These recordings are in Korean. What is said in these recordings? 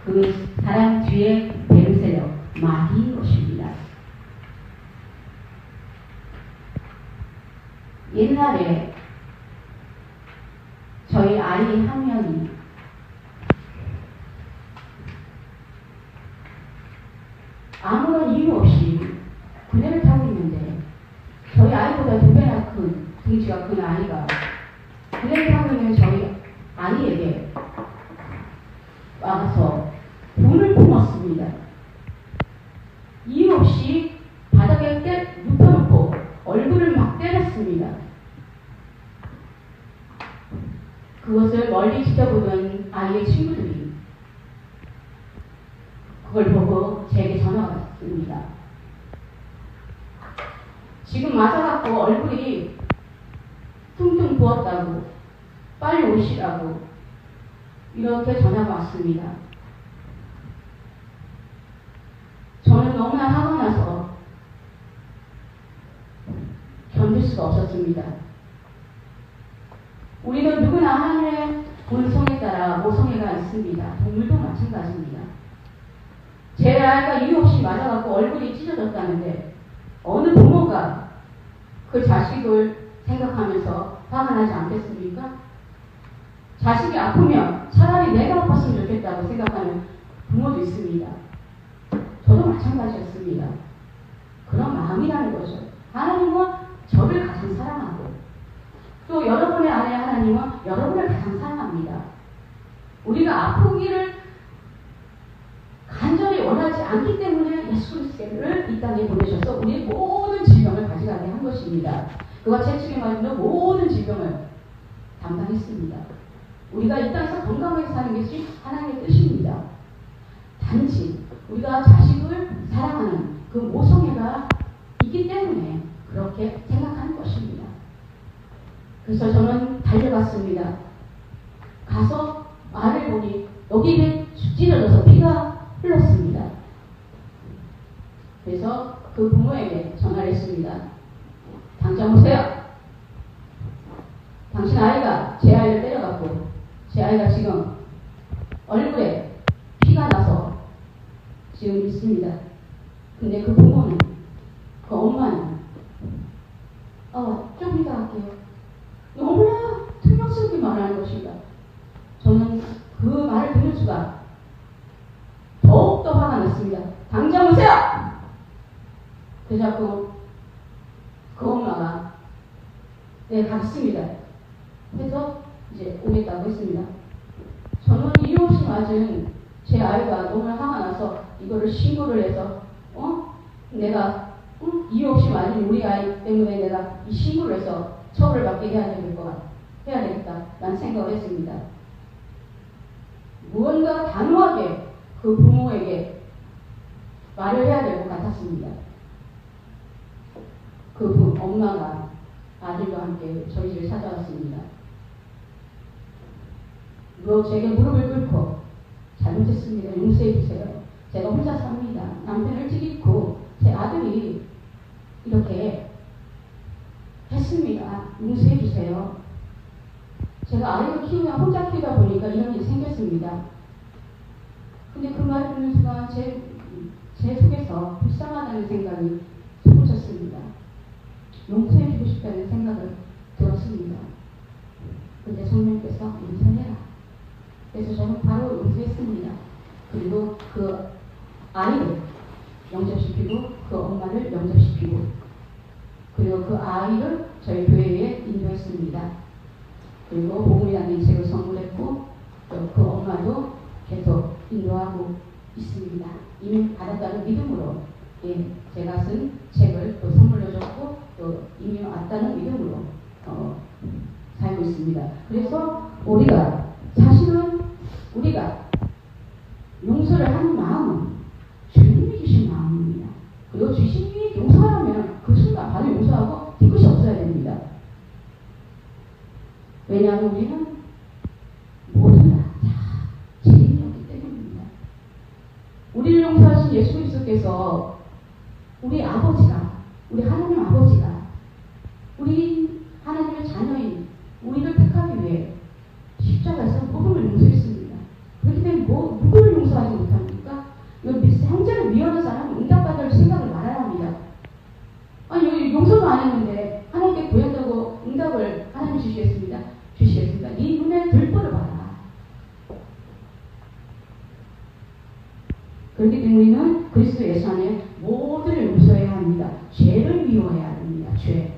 그 사람 뒤에 배를 세려 많이 오십니다. 옛날에 저희 아이 한 명이 아무런 이유 없이 그네를 타고 있는데 저희 아이보다 2배나 큰 덩치가 큰 아이가 그네를 타고 있는 저희 아이에게 와서 돈을 품었습니다. 이유 없이 바닥에 눕혀놓고 얼굴을 막 때렸습니다. 그것을 멀리 지켜보던 아이의 친구들이 그걸 보고 제게 전화가 왔습니다. 지금 맞아갖고 얼굴이 퉁퉁 부었다고 빨리 오시라고 이렇게 전화가 왔습니다. 저는 너무나 화가 나서 견딜 수가 없었습니다. 우리는 누구나 하늘의 본성에 따라 모성애가 있습니다. 동물도 마찬가지입니다. 제 아이가 이유 없이 맞아갖고 얼굴이 찢어졌다는데 어느 부모가 그 자식을 생각하면서 화가 나지 않겠습니까? 자식이 아프면 차라리 내가 아팠으면 좋겠다고 생각하는 부모도 있습니다. 저도 마찬가지였습니다. 그런 마음이라는 거죠. 하나님은 저를 가장 사랑하고 또 여러분의 안에 하나님은 여러분을 가장 사랑합니다. 우리가 아프기를 간절히 원하지 않기 때문에 예수 그리스도를 이 땅에 보내셔서 우리의 모든 질병을 가져가게 한 것입니다. 그가 채찍에 맞는 모든 질병을 담당했습니다. 우리가 이 땅에서 건강하게 사는 것이 하나님의 뜻입니다. 단지 우리가 자식을 사랑하는 그 모성애가 있기 때문에 그렇게 생각하는 것입니다. 그래서 저는 달려갔습니다. 가서 말을 보니 여기에 찢어져서 피가 흘렀습니다. 그래서 그 부모에게 전화를 했습니다. 당장 오세요. 당신 아이가 제 아이를 때려갖고 제 아이가 지금 얼굴에 피가 나서 지금 있습니다. 근데 그 부모는 그 엄마는 좀 이따 할게요. 너무나 퉁명스럽게 말하는 것입니다. 저는 그 말을 들을 수가 더욱더 화가 났습니다. 당장 오세요! 그래서 그 엄마가 네 가겠습니다. 해서 이제 오겠다고 했습니다. 저는 이유 없이 맞은 제 아이가 너무 화가 나서 이거를 신고를 해서 내가 이유 없이 맞은 우리 아이 때문에 내가 이 신고를 해서 처벌을 받게 해야 되겠다 라는 생각을 했습니다. 무언가 단호하게 그 부모에게 말을 해야 될 것 같았습니다. 그 엄마가 아들과 함께 저희 집에 찾아왔습니다. 제게 무릎을 꿇고 잘못했습니다. 용서해 주세요. 제가 혼자 삽니다. 남편을 찌릿고 제 아들이 이렇게 했습니다. 용서해 주세요. 제가 아이를 혼자 키우다 보니까 이런 일이 생겼습니다. 근데 그 말을 듣는 순간 제 속에서 불쌍하다는 생각이 솟구쳤습니다. 용서해주고 싶다는 생각을 들었습니다. 근데 성령께서 용서해라. 그래서 저는 바로 용서했습니다. 그리고 그 아이를 영접시키고 그 엄마를 영접시키고 그리고 그 아이를 저희 교회에 인도했습니다. 그리고 복음이라는 책을 선물했고 또 그 엄마도 계속 인도하고 있습니다. 이미 받았다는 믿음으로 제가 쓴 책을 또 선물로 줬고 또 이미 왔다는 믿음으로 살고 있습니다. 그래서 사실은 우리가 용서를 하는 마음은 주님이 주신 마음입니다. 그리고 주님이 용서하면 그 순간 바로 용서하고 뒤끝이 없어야 됩니다. 왜냐하면 우리는 모두 다 죄인이었기 때문입니다. 우리를 용서하신 예수 그리스도께서 우리 아버지가, 우리 하나님 아버지가 우리 하나님의 자녀인 우리를 택하기 위해 십자가에서 모든 걸 용서했습니다. 그렇기 때문에 누구를 용서하지 그렇기 때문에 우리는 그리스도 예수 안에 모두를 용서해야 합니다. 죄를 미워해야 합니다. 죄.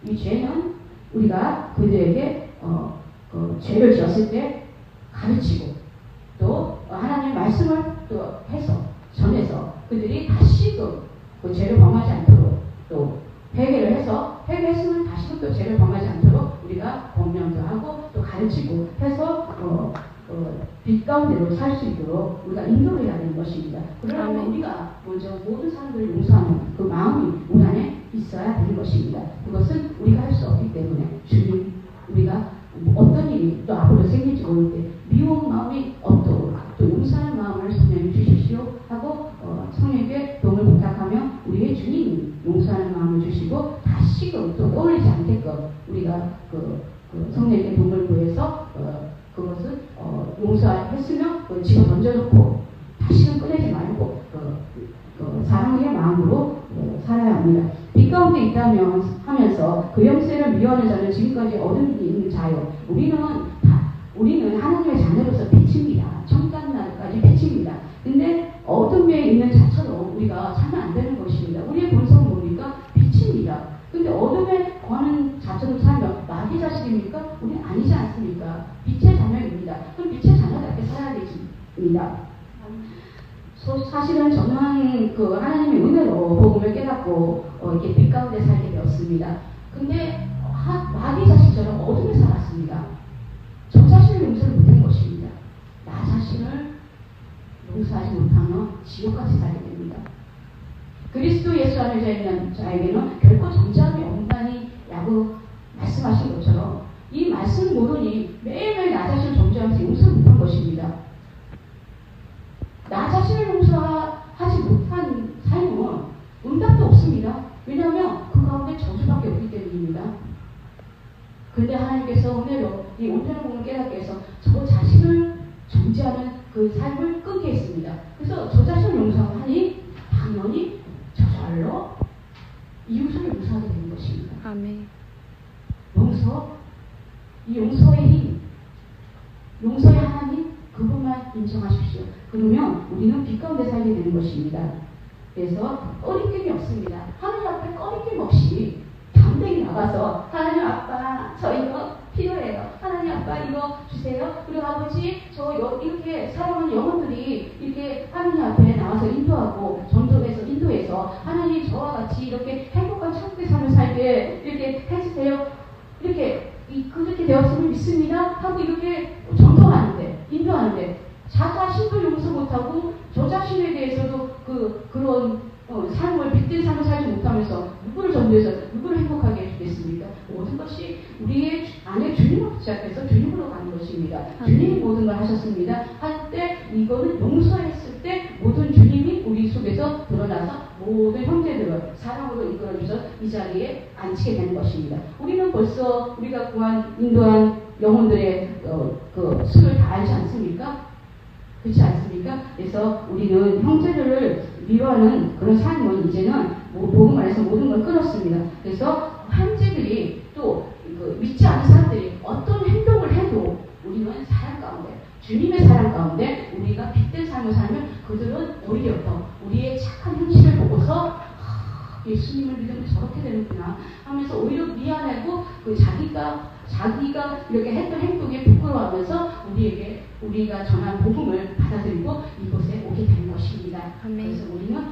이 죄는 우리가 그들에게 죄를 지었을 때 가르치고 또 하나님의 말씀을 또 해서 전해서 그들이 다시금 그 죄를 범하지 않도록 또 회개를 해서 회개했으면 다시금 또 죄를 범하지 않도록 우리가 권면도 하고 또 가르치고 해서 빛 가운데로 살 수 있도록 우리가 인도를 해야 되는 것입니다. 그러면 우리가 먼저 모든 사람들을 용서하는 그 마음이 우리 안에 있어야 되는 것입니다. 그것은 우리가 할 수 없기 때문에 주님 우리가 어떤 일이 또 앞으로 생길지 모를 때 미운 마음이 없도록 또 용서하는 마음을 성령이 주십시오 하고 성령에게 도움을 부탁하며 우리의 주님이 용서하는 마음을 주시고 다시금 또 떠올리지 않게끔 우리가 성령에게 도움을 구해서 그것을 용서했으면 집어 던져놓고 다시는 꺼내지 말고 사랑의 마음으로 살아야 합니다. 빛 가운데 있다면 하면서 그 영세를 미워하는 자는 지금까지 어둠이 있는 자요. 우리는 하나님의 자녀로서 빛입니다. 청단 날까지 빛입니다. 근데 어둠에 있는 자처럼 우리가 살면 안 되는 것입니다. 우리의 본성은 뭡니까? 빛입니다. 근데 어둠에 거하는 자처럼 살면 마귀 자식입니까? 우리는 아니지 않습니까? 빛의 자녀입니다. 그럼 빛의 자녀답게 살아야 됩니다. 사실은 저는 하나님의 은혜로 복음을 깨닫고 이렇게 빛 가운데 살게 되었습니다. 근데 마귀 자식처럼 어둠에 살았습니다. 저 자신을 용서를 못한 것입니다. 나 자신을 용서하지 못하면 지옥같이 살게 됩니다. 그리스도 예수 안에 있는 자에게는 결코 정죄함이 없나니라고 말씀하신 것처럼 이 말씀 모르니 매일매일 나 자신을 정죄하면서 용서를 못한 것입니다. 나 자신을 용서하지 못한 삶은 응답도 없습니다. 왜냐하면 그 가운데 저주밖에 없기 때문입니다. 그런데 하나님께서 은혜로 이 온전한 복음을 깨닫게 해서 저 자신을 정죄하는 그 삶을 끊게 했습니다. 그래서 저 자신을 용서하니 당연히 저절로 이웃을 용서하게 되는 것입니다. 아멘. 이 용서의 힘, 용서의 하나님 그것만 인정하십시오. 그러면 우리는 빛 가운데 살게 되는 것입니다. 그래서 꺼리낌이 없습니다. 하나님 앞에 꺼리낌 없이 담대히 나가서 하나님 아빠 저 이거 필요해요. 하나님 아빠 이거 주세요. 그리고 아버지 저 이렇게 사랑하는 영혼들이 이렇게 하나님 앞에 나와서 인도하고 전도해서 인도해서 하나님 저와 같이 이렇게 행복한 천국의 삶을 살게 이렇게 해주세요. 그렇게 되었음을 믿습니다. 하고 이렇게 전도하는데 인도하는데 자 자신도 용서 못하고 저 자신에 대해서도 그런 삶을 빛된 삶을 살지 못하면서 누구를 전도해서 누구를 행복하게 해주겠습니까? 모든 것이 우리의 안에 주님을 시작해서 주님으로 가는 것입니다. 주님이 모든 걸 하셨습니다. 할 때 이거는 용서했을 때 모든 주님이 우리 속에서 드러나서 모든 형제들을 사랑으로 이끌어주셔서 이 자리에 앉히게 되는 것입니다. 우리는 벌써 우리가 구한 인도한 영혼들의 수를 다 알지 않습니까? 그렇지 않습니까? 그래서 우리는 형제들을 미워하는 그런 삶은 이제는 복음 안에서 모든 걸 끊었습니다. 그래서 형제들이 또 믿지 않는 사람들이 어떤 행동을 해도 우리는 사랑 가운데 주님의 사랑 가운데 우리가 빛된 삶을 살면 그들은 오히려 더 우리의 착한 현실을 보고서 예수님을 믿으면 저렇게 되는구나 하면서 오히려 미안하고 자기가 이렇게 했던 행동에 부끄러워하면서 우리가 전한 복음을 받아들이고 이곳에 오게 되는 것입니다. 그래서 우리는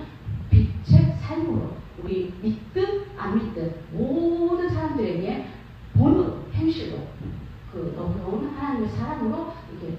빛의 삶으로 우리 믿든 안 믿든 모든 사람들에게 보는 행실로 너무너무 하나님의 사랑으로 이렇게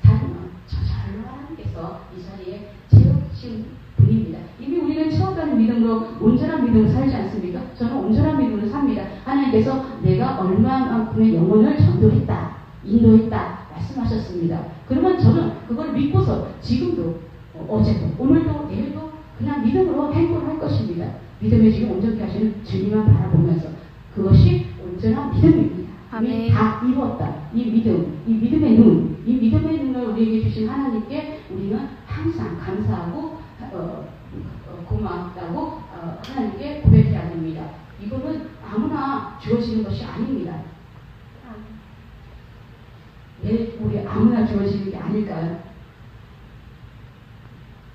살면 저절로 하나님께서 이 자리에 채우신 분입니다. 이미 우리는 채웠다는 믿음으로 온전한 믿음을 살지 않습니까? 저는 온전한 믿음으로 삽니다. 하나님께서 내가 얼마만큼의 영혼을 전도했다, 인도했다 말씀하셨습니다. 그러면 저는 그걸 믿고서 지금도 어제도 오늘도 내일도 그냥 믿음으로 행동을 할 것입니다. 믿음에 지금 온전케 하시는 주님만 바라보면서 그것이 온전한 믿음입니다. 아멘. 다 이루었다. 이 믿음의 눈, 이 믿음의 눈을 우리에게 주신 하나님께 우리는 항상 감사하고 고맙다고 하나님께 고백해야 됩니다. 이거는 아무나 주어지는 것이 아닙니다. 왜 우리 아무나 주어지는 게 아닐까요?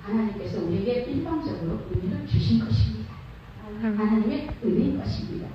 하나님께서 우리에게 일방적으로 은혜를 주신 것입니다. 하나님의 은혜인 것입니다.